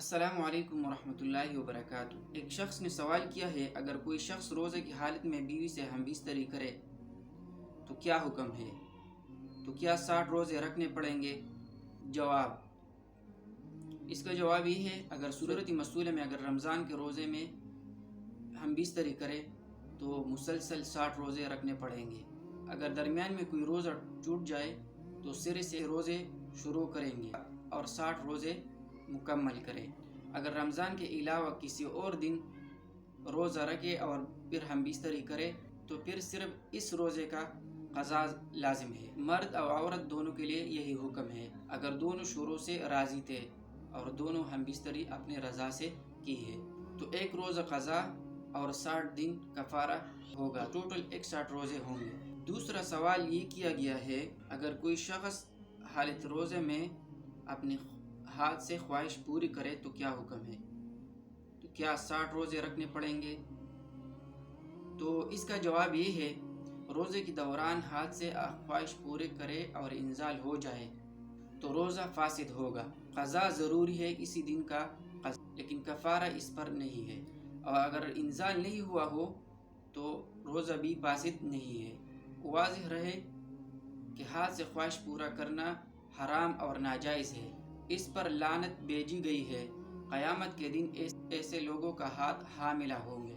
السلام علیکم ورحمۃ اللہ وبرکاتہ۔ ایک شخص نے سوال کیا ہے، اگر کوئی شخص روزے کی حالت میں بیوی سے ہم بستری کرے تو کیا حکم ہے؟ تو کیا 60 روزے رکھنے پڑیں گے؟ جواب، اس کا جواب یہ ہے، اگر صورت مسئولہ میں اگر رمضان کے روزے میں ہم بستری کرے تو مسلسل 60 روزے رکھنے پڑیں گے۔ اگر درمیان میں کوئی روزہ چھوٹ جائے تو سرے سے روزے شروع کریں گے اور 60 روزے مکمل کریں۔ اگر رمضان کے علاوہ کسی اور دن روزہ رکھے اور پھر ہم بستری کرے تو پھر صرف اس روزے کا قضا لازم ہے۔ مرد اور عورت دونوں کے لیے یہی حکم ہے، اگر دونوں شروع سے راضی تھے اور دونوں ہم بستری اپنے رضا سے کی ہے تو ایک روزہ قضا اور 60 دن کفارہ ہوگا، ٹوٹل 61 روزے ہوں گے۔ دوسرا سوال یہ کیا گیا ہے، اگر کوئی شخص حالت روزے میں اپنے ہاتھ سے خواہش پوری کرے تو کیا حکم ہے؟ تو کیا 60 روزے رکھنے پڑیں گے؟ تو اس کا جواب یہ ہے، روزے کے دوران ہاتھ سے خواہش پوری کرے اور انزال ہو جائے تو روزہ فاسد ہوگا۔ قضا ضروری ہے اسی دن کا قضا، لیکن کفارہ اس پر نہیں ہے، اور اگر انزال نہیں ہوا ہو تو روزہ بھی فاسد نہیں ہے۔ واضح رہے کہ ہاتھ سے خواہش پورا کرنا حرام اور ناجائز ہے، اس پر لعنت بھیجی گئی ہے۔ قیامت کے دن ایسے لوگوں کا ہاتھ حاملہ ہوں گے۔